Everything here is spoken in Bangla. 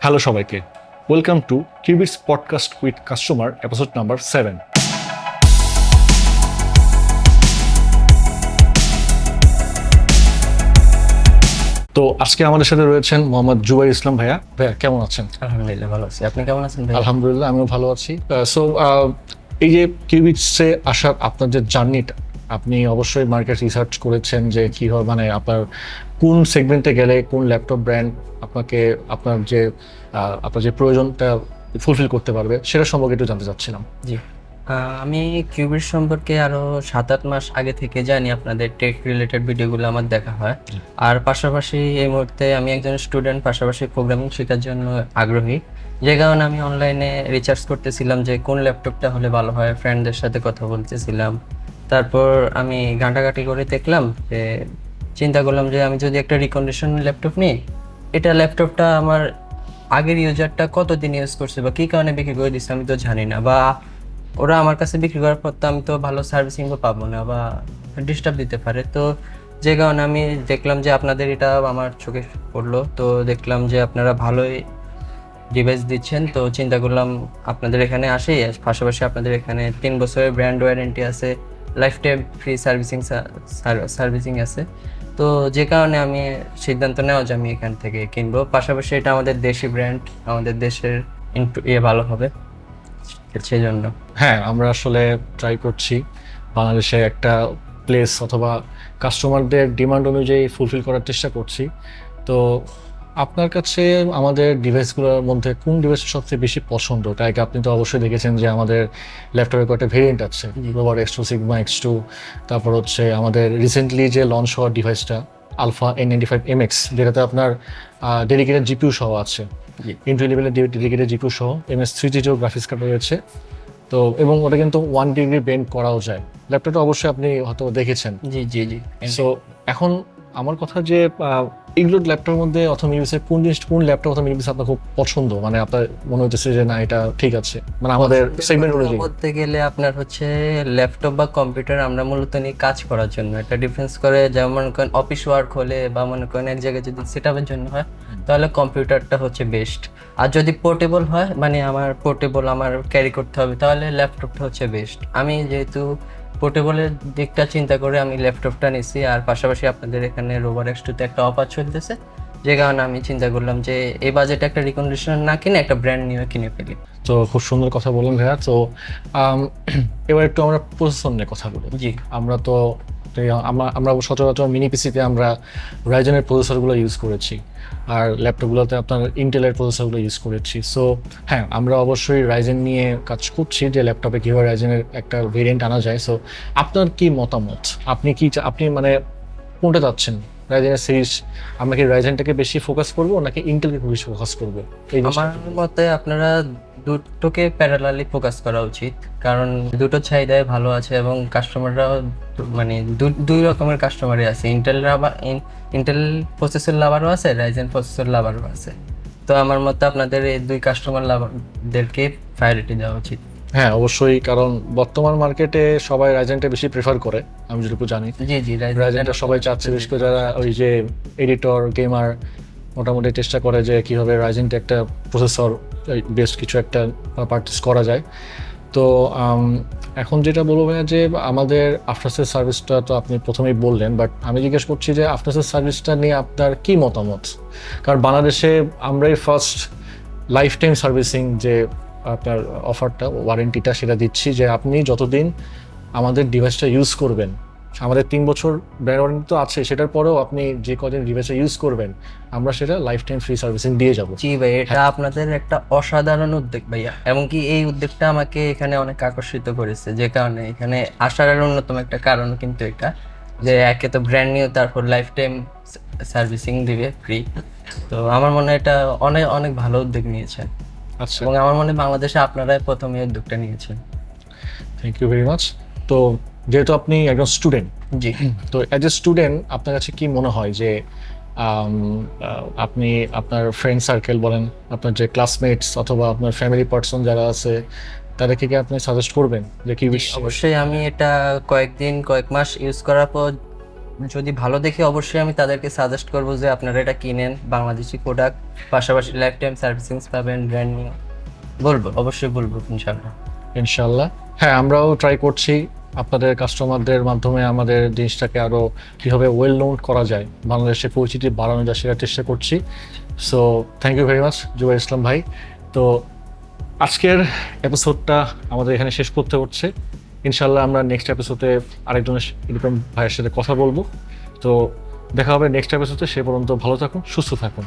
হ্যালো সবাইকে, welcome to cubits podcast with customer episode number 7। তো আজকে আমাদের সাথে রয়েছেন মোহাম্মদ জুবাইর ইসলাম ভাইয়া। ভাইয়া কেমন আছেন? আলহামদুলিল্লাহ ভালো আছি। আপনি কেমন আছেন ভাই? আলহামদুলিল্লাহ, আমিও ভালো আছি। সো এই যে কিউবিটসে আসার আপনার যে জার্নিটা, আপনি অবশ্যই মার্কেট রিসার্চ করেছেন যে কী হয়, মানে আপনার কোন সেগমেন্টে গেলে কোন ল্যাপটপ ব্র্যান্ড আপনাকে আপনার যে প্রয়োজনটা ফুলফিল করতে পারবে সেটা সম্পর্কে একটু জানতে চাচ্ছিলাম। জি, আমি কিউবিট সম্পর্কে আরো 7-8 মাস আগে থেকে জানি। আপনাদের টেক রিলেটেড ভিডিওগুলো আমার দেখা হয়। আর পাশাপাশি এই মুহূর্তে আমি একজন স্টুডেন্ট, পাশাপাশি প্রোগ্রামিং শেখার জন্য আগ্রহী। যে কারণে আমি অনলাইনে রিসার্চ করতেছিলাম যে কোন ল্যাপটপটা হলে ভালো হয়, ফ্রেন্ডদের সাথে কথা বলতেছিলাম। তারপর আমি ঘাঁটাঘাঁটি করে দেখলাম যে চিন্তা করলাম যে আমি যদি একটা রিকন্ডিশন ল্যাপটপ নিই, ল্যাপটপটা আমার আগের ইউজারটা কতদিন ইউজ করছে বা কী কারণে বিক্রি করে দিচ্ছে আমি তো জানি না, বা ওরা আমার কাছে বিক্রি করার পর তো আমি তো ভালো সার্ভিসিংও পাবো না বা ডিস্টার্ব দিতে পারে। তো যে কারণে আমি দেখলাম যে আপনাদের এটা আমার চোখে পড়লো, তো দেখলাম যে আপনারা ভালোই ডিভাইস দিচ্ছেন। তো চিন্তা করলাম আপনাদের এখানে আসি। পাশাপাশি আপনাদের এখানে 3 বছরের ব্র্যান্ড ওয়ারেন্টি আছে, লাইফ টাইম ফ্রি সার্ভিসিং আছে। তো যে কারণে আমি সিদ্ধান্ত নেওয়া যে আমি এখান থেকে কিনবো। পাশাপাশি এটা আমাদের দেশি ব্র্যান্ড, আমাদের দেশের ভালো হবে সেই জন্য। হ্যাঁ, আমরা আসলে ট্রাই করছি বাংলাদেশে একটা প্লেস অথবা কাস্টমারদের ডিমান্ড অনুযায়ী ফুলফিল করার চেষ্টা করছি। তো আপনার কাছে আমাদের ডিভাইসগুলোর মধ্যে কোন ডিভাইসটা সবচেয়ে বেশি পছন্দ? তাই আপনি তো অবশ্যই দেখেছেন যে আমাদের ল্যাপটপের কয়েকটা ভেরিয়েন্ট আছে, রোভার X2, সিগমা X2, তারপর হচ্ছে আমাদের রিসেন্টলি যে লঞ্চ হওয়া ডিভাইসটা আলফা N95MX, যেটাতে আপনার ডেডিকেটেড জিপিইউ সহ আছে, ইন্টেল লেভেলের ডেডিকেটেড জিপিইউ সহ MS330 গ্রাফিক্স কার্ড রয়েছে। তো এবং ওটা কিন্তু 1 ডিগ্রি বেন্ড করাও যায়। ল্যাপটপটা অবশ্যই আপনি হয়তো দেখেছেন। জি জি জি। সো এখন আমার কথা যে এগুলো ল্যাপটপের মধ্যে অথবা মিউজিক কোন ল্যাপটপ অথবা মিউজিক আপনার খুব পছন্দ, মানে আপনার মনে হচ্ছে যে না এটা ঠিক আছে, মানে আমাদের সেগমেন্ট অনুযায়ী বলতে গেলে আপনার হচ্ছে ল্যাপটপ বা কম্পিউটার আমরা মূলত নিয়ে কাজ করার জন্য এটা ডিফারেন্স করে। যেমন করেন অফিস ওয়ার্ক হলে বা মনে করেন এক জায়গায় যদি সেট আপের জন্য হয় তাহলে কম্পিউটারটা হচ্ছে বেস্ট। আর যদি পোর্টেবল হয়, মানে আমার ক্যারি করতে হবে, তাহলে ল্যাপটপটা হচ্ছে বেস্ট। আমি যেহেতু পোর্টেবলের দিকটা চিন্তা করে আমি ল্যাপটপটা নিছি। আর পাশাপাশি আপনাদের এখানে রোভার X2 তে একটা অফার চলতেছে, যে কারণে আমি চিন্তা করলাম যে এই বাজেটে একটা রিকন্ডিশন না কিনে একটা ব্র্যান্ড নিউ কিনে ফেলি। তো খুব সুন্দর কথা বললেন ভাইয়া। তো এবার একটু আমরা প্রসেসর নিয়ে কথা বলি। জি, আমরা সচরাচর মিনি পিসিতে আমরা রাইজেনের প্রসেসরগুলো ইউজ করেছি, আর ল্যাপটপগুলোতে আপনার ইন্টেলের প্রসেসরগুলো ইউজ করেছি। সো হ্যাঁ, আমরা অবশ্যই রাইজেন নিয়ে কাজ করছি যে ল্যাপটপে কীভাবে রাইজেনের একটা ভেরিয়েন্ট আনা যায়। সো আপনার কি মতামত? আপনি মানে কোনটা চাচ্ছেন? রাইজেনের সিরিজ, আমরা কি রাইজেনটাকে বেশি ফোকাস করবো নাকি ইন্টেলকে বেশি ফোকাস করবো? আমার মতে আপনারা দুটোকে প্যারালালি ফোকাস করা উচিত, কারণ দুটো চাহিদায় ভালো আছে এবং কাস্টমাররাও মানে দুই রকমের কাস্টমারই আছে। ইন্টেল প্রসেসর লাভারও আছে, রাইজেন প্রসেসর লাভারও আছে। তো আমার মতে আপনাদের এই দুই কাস্টমার লাভারদেরকে প্রায়োরিটি দেওয়া উচিত। হ্যাঁ অবশ্যই, কারণ বর্তমান মার্কেটে সবাই রাইজেনটা বেশি প্রেফার করে, আমি যেটুকু জানি। জি জি, রাইজেনটা সবাই চাচ্ছে, বিশেষ করে যারা ওই যে এডিটর গেমার মোটামুটি চেষ্টা করে যে কীভাবে রাইজেনটা একটা প্রসেসর বেস্ট কিছু একটা পারচেস করা যায়। তো এখন যেটা বলবো ভাইয়া যে আমাদের আফটার সেল সার্ভিসটা তো আপনি প্রথমেই বললেন, বাট আমি জিজ্ঞেস করছি যে আফটার সেল সার্ভিসটা নিয়ে আপনার কী মতামত? কারণ বাংলাদেশে আমরাই ফার্স্ট লাইফ টাইম সার্ভিসিং যে আপনার অফারটা, ওয়ারেন্টিটা সেটা দিচ্ছি, যে আপনি যতদিন আমাদের ডিভাইসটা ইউজ করবেন, আমাদের 3 বছর ব্র্যান্ড ওয়ারেন্টি তো আছে, সেটার পরেও আপনি যে কদিন ডিভাইসটা ইউজ করবেন আমরা সেটা লাইফ টাইম ফ্রি সার্ভিসিং দিয়ে যাব। জি ভাই, এটা আপনাদের একটা অসাধারণ উদ্যোগ ভাইয়া, এমনকি এই উদ্যোগটা আমাকে এখানে অনেক আকর্ষিত করেছে। যে কারণে এখানে আসার অন্যতম একটা কারণ কিন্তু এটা, যে একে তো ব্র্যান্ড নিউ, তারপর লাইফ টাইম সার্ভিসিং দিবে ফ্রি। তো আমার মনে হয় এটা অনেক অনেক ভালো উদ্যোগ নিয়েছেন। আচ্ছা, এবং আমার মনে হয় বাংলাদেশে আপনারাই প্রথমে এই উদ্যোগটা নিয়েছেন। Thank you very much. তো যেহেতু আপনি একজন স্টুডেন্ট, জি, তো অ্যাজ এ স্টুডেন্ট আপনার কাছে কি মনে হয় যে আপনি আপনার ফ্রেন্ড সার্কেল বলেন, আপনার যে ক্লাসমেটস অথবা আপনার ফ্যামিলি পার্সন যারা আছে, তাদেরকে কি আপনি সাজেস্ট করবেন যে কি? অবশ্যই। আমি এটা কয়েক মাস ইউজ করার পর যদি ভালো দেখে অবশ্যই আমি তাদেরকে সাজেস্ট করবো যে আপনারা এটা কিনেন, বাংলাদেশি প্রোডাক্ট, পাশাপাশি লাইফ টাইম সার্ভিসিং পাবেন, ব্র্যান্ড নিউ। বলবো, অবশ্যই বলবো ইনশাআল্লাহ। ইনশাল্লাহ। হ্যাঁ, আমরাও ট্রাই করছি আপনাদের কাস্টমারদের মাধ্যমে আমাদের জিনিসটাকে আরও কীভাবে ওয়েল নোন করা যায়, বাংলাদেশের পরিচিতি বাড়ানো যায় সেটার চেষ্টা করছি। So thank you very much Zubair Islam ভাই। তো আজকের এপিসোডটা আমাদের এখানে শেষ করতে হচ্ছে। ইনশাল্লাহ আমরা নেক্সট এপিসোডে আরেকজনের এরকম ভাইয়ের সাথে কথা বলবো। তো দেখা হবে নেক্সট এপিসোডে। সে পর্যন্ত ভালো থাকুন, সুস্থ থাকুন।